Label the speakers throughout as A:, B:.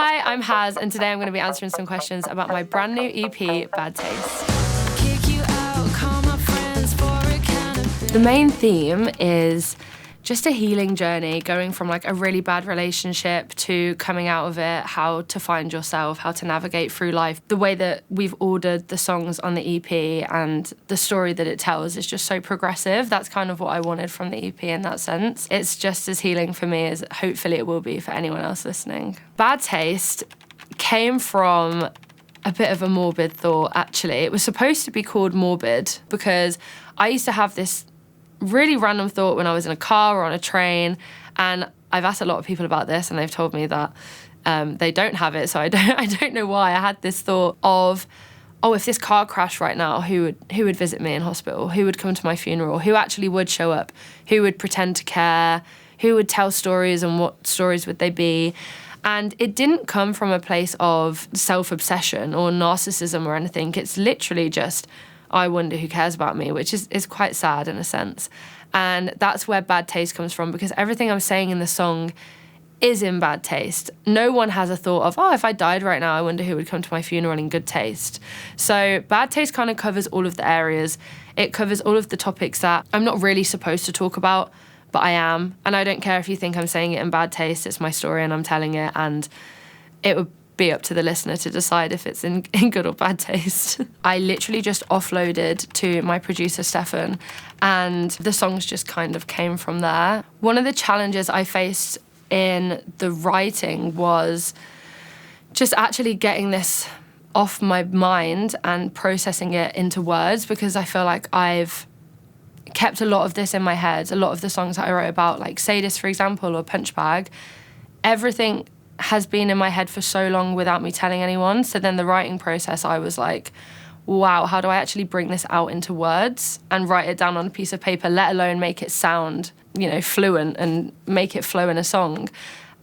A: Hi, I'm Haz, and today I'm going to be answering some questions about my brand new EP, Bad Taste. The main theme is just a healing journey, going from like a really bad relationship to coming out of it, how to find yourself, how to navigate through life. The way that we've ordered the songs on the EP and the story that it tells is just so progressive. That's kind of what I wanted from the EP in that sense. It's just as healing for me as hopefully it will be for anyone else listening. Bad Taste came from a bit of a morbid thought, actually. It was supposed to be called Morbid because I used to have this really random thought when I was in a car or on a train, and I've asked a lot of people about this and they've told me that they don't have it, so I don't know why. I had this thought of, oh, if this car crashed right now, who would visit me in hospital? Who would come to my funeral? Who actually would show up? Who would pretend to care? Who would tell stories, and what stories would they be? And it didn't come from a place of self-obsession or narcissism or anything. It's literally just, I wonder who cares about me, which is quite sad in a sense. And that's where Bad Taste comes from, because everything I'm saying in the song is in bad taste. No one has a thought of, oh, if I died right now, I wonder who would come to my funeral in good taste. So Bad Taste kind of covers all of the areas. It covers all of the topics that I'm not really supposed to talk about, but I am. And I don't care if you think I'm saying it in bad taste. It's my story and I'm telling it, and it would be up to the listener to decide if it's in good or bad taste. I literally just offloaded to my producer, Stefan, and the songs just kind of came from there. One of the challenges I faced in the writing was just actually getting this off my mind and processing it into words, because I feel like I've kept a lot of this in my head. A lot of the songs that I wrote about, like Sadist, for example, or Punch Bag, everything has been in my head for so long without me telling anyone. So then the writing process, I was like, wow, how do I actually bring this out into words and write it down on a piece of paper, let alone make it sound, fluent and make it flow in a song.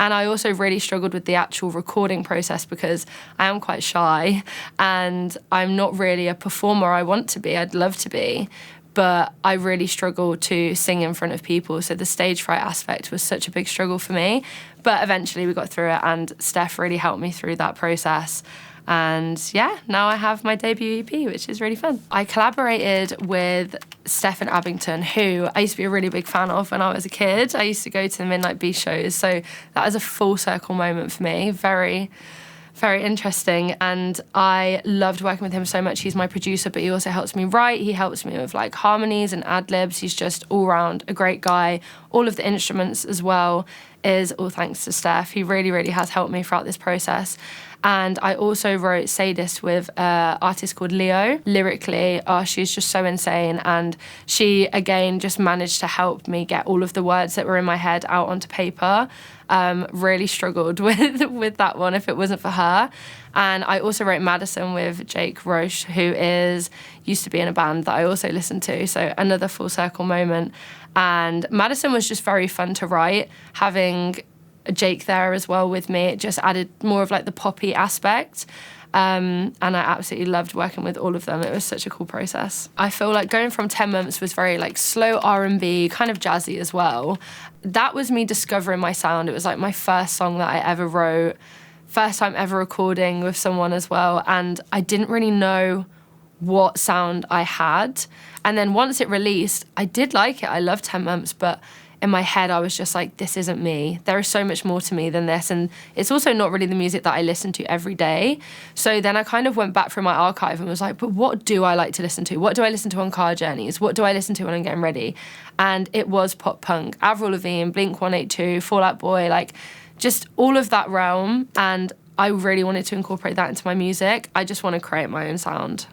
A: And I also really struggled with the actual recording process because I am quite shy and I'm not really a performer I want to be. I'd love to be, but I really struggle to sing in front of people. So the stage fright aspect was such a big struggle for me. But eventually we got through it, and Steph really helped me through that process. And yeah, now I have my debut EP, which is really fun. I collaborated with Steph and Abington, who I used to be a really big fan of when I was a kid. I used to go to the Midnight Beast shows. So that was a full circle moment for me. Very, very interesting, and I loved working with him so much. He's my producer, but he also helps me write. He helps me with like harmonies and ad-libs. He's just all round a great guy. All of the instruments as well is all thanks to Steph. He really, really has helped me throughout this process. And I also wrote Sadist with an artist called Leo. Lyrically, she's just so insane. And she, again, just managed to help me get all of the words that were in my head out onto paper. Really struggled with that one if it wasn't for her. And I also wrote Madison with Jake Roche, who used to be in a band that I also listened to. So another full circle moment. And Madison was just very fun to write. Having Jake there as well with me, it just added more of like the poppy aspect. And I absolutely loved working with all of them. It was such a cool process. I feel like going from 10 Months was very like slow R&B, kind of jazzy as well. That was me discovering my sound. It was like my first song that I ever wrote, first time ever recording with someone as well. And I didn't really know what sound I had. And then once it released, I did like it. I loved 10 Months, but in my head, I was just like, this isn't me. There is so much more to me than this. And it's also not really the music that I listen to every day. So then I kind of went back through my archive and was like, but what do I like to listen to? What do I listen to on car journeys? What do I listen to when I'm getting ready? And it was pop punk, Avril Lavigne, Blink-182, Fall Out Boy, like just all of that realm. And I really wanted to incorporate that into my music. I just want to create my own sound.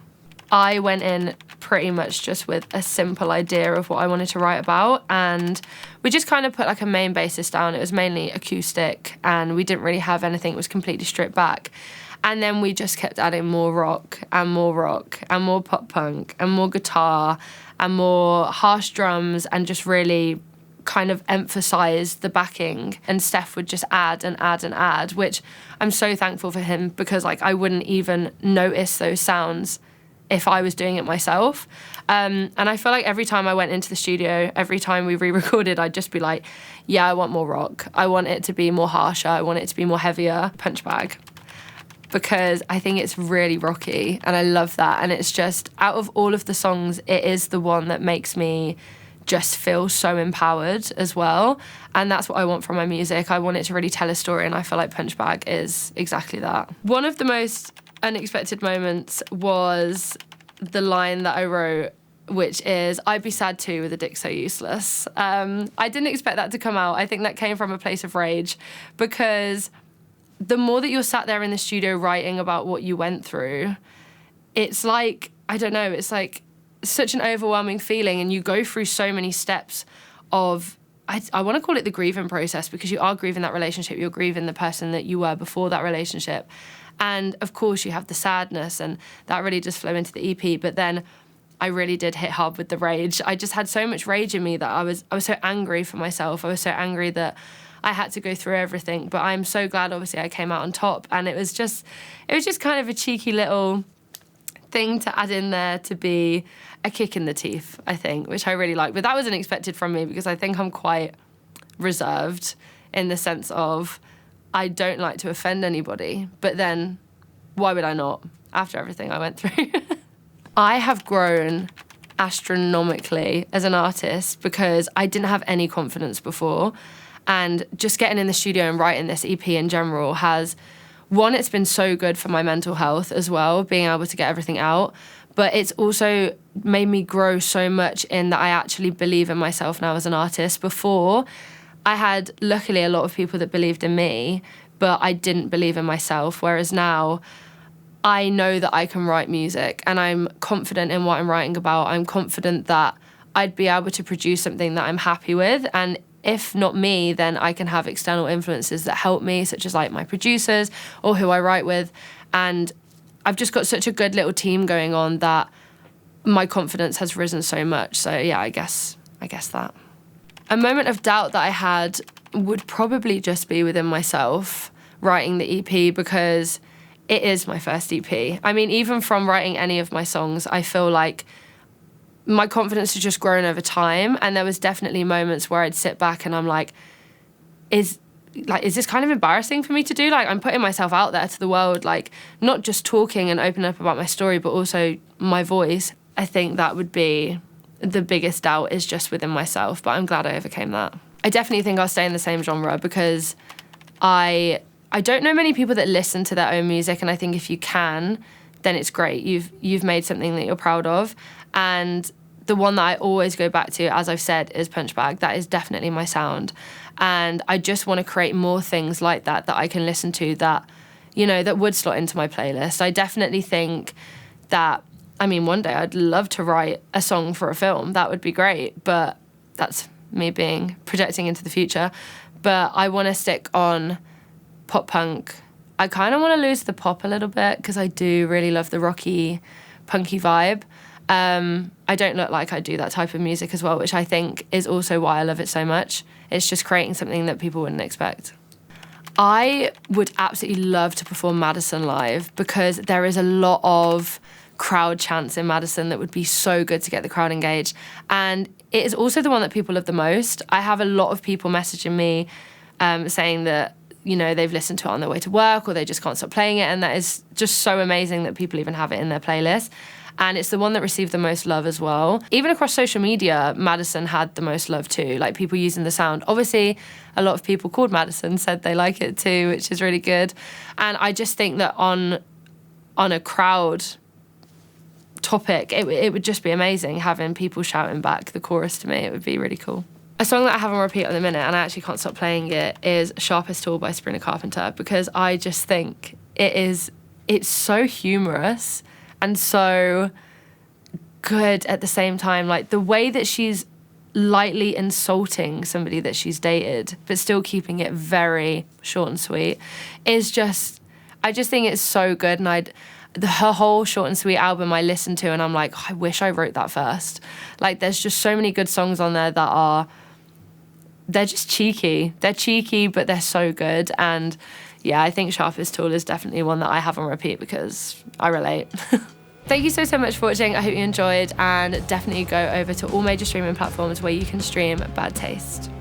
A: I went in pretty much just with a simple idea of what I wanted to write about, and we just kind of put like a main basis down. It was mainly acoustic and we didn't really have anything. It was completely stripped back. And then we just kept adding more rock and more pop punk and more guitar and more harsh drums, and just really kind of emphasize the backing. And Steph would just add and add and add, which I'm so thankful for him, because like I wouldn't even notice those sounds if I was doing it myself. And I feel like every time I went into the studio, every time we re-recorded, I'd just be like, yeah, I want more rock. I want it to be more harsher. I want it to be more heavier. Punch Bag. Because I think it's really rocky and I love that. And it's just, out of all of the songs, it is the one that makes me just feel so empowered as well. And that's what I want from my music. I want it to really tell a story, and I feel like Punch Bag is exactly that. One of the most unexpected moments was the line that I wrote, which is, I'd be sad too with a dick so useless. I didn't expect that to come out. I think that came from a place of rage, because the more that you're sat there in the studio writing about what you went through, it's like, I don't know, it's like such an overwhelming feeling, and you go through so many steps of, I want to call it the grieving process, because you are grieving that relationship, you're grieving the person that you were before that relationship. And of course you have the sadness, and that really does flow into the EP, but then I really did hit hard with the rage. I just had so much rage in me that I was so angry for myself. I was so angry that I had to go through everything, but I'm so glad obviously I came out on top. And it was just kind of a cheeky little thing to add in there to be a kick in the teeth, I think, which I really like. But that wasn't expected from me, because I think I'm quite reserved in the sense of I don't like to offend anybody, but then why would I not after everything I went through? I have grown astronomically as an artist because I didn't have any confidence before. And just getting in the studio and writing this EP in general has, one, it's been so good for my mental health as well, being able to get everything out. But it's also made me grow so much in that I actually believe in myself now as an artist. Before, I had, luckily, a lot of people that believed in me, but I didn't believe in myself. Whereas now, I know that I can write music, and I'm confident in what I'm writing about. I'm confident that I'd be able to produce something that I'm happy with. And if not me, then I can have external influences that help me, such as like my producers or who I write with. And I've just got such a good little team going on that my confidence has risen so much. So yeah, I guess that. A moment of doubt that I had would probably just be within myself writing the EP, because it is my first EP. I mean, even from writing any of my songs, I feel like my confidence has just grown over time. And there was definitely moments where I'd sit back and I'm like, is this kind of embarrassing for me to do? Like, I'm putting myself out there to the world, like not just talking and opening up about my story, but also my voice. I think that would be the biggest doubt, is just within myself, but I'm glad I overcame that. I definitely think I'll stay in the same genre, because I don't know many people that listen to their own music, and I think if you can, then it's great. You've made something that you're proud of. And the one that I always go back to, as I've said, is Punch Bag. That is definitely my sound. And I just want to create more things like that I can listen to that, that would slot into my playlist. I definitely think that, one day I'd love to write a song for a film. That would be great. But that's me projecting into the future. But I want to stick on pop punk. I kind of want to lose the pop a little bit, because I do really love the rocky, punky vibe. I don't look like I do that type of music as well, which I think is also why I love it so much. It's just creating something that people wouldn't expect. I would absolutely love to perform Madison live, because there is a lot of crowd chants in Madison that would be so good to get the crowd engaged. And it is also the one that people love the most. I have a lot of people messaging me saying that, they've listened to it on their way to work, or they just can't stop playing it. And that is just so amazing that people even have it in their playlist. And it's the one that received the most love as well. Even across social media, Madison had the most love too, like people using the sound. Obviously, a lot of people called Madison said they like it too, which is really good. And I just think that on a crowd topic, it would just be amazing having people shouting back the chorus to me. It would be really cool. A song that I have on repeat at the minute, and I actually can't stop playing it, is Sharpest Tool by Sabrina Carpenter, because I just think it's so humorous and so good at the same time. Like, the way that she's lightly insulting somebody that she's dated, but still keeping it very short and sweet, is just, I just think it's so good. And her whole short and sweet album I listened to, and I'm like, I wish I wrote that first. Like, there's just so many good songs on there that they're just cheeky. They're cheeky, but they're so good. And yeah, I think Sharpest Tool is definitely one that I have on repeat because I relate. Thank you so much for watching. I hope you enjoyed, and definitely go over to all major streaming platforms where you can stream Bad Taste.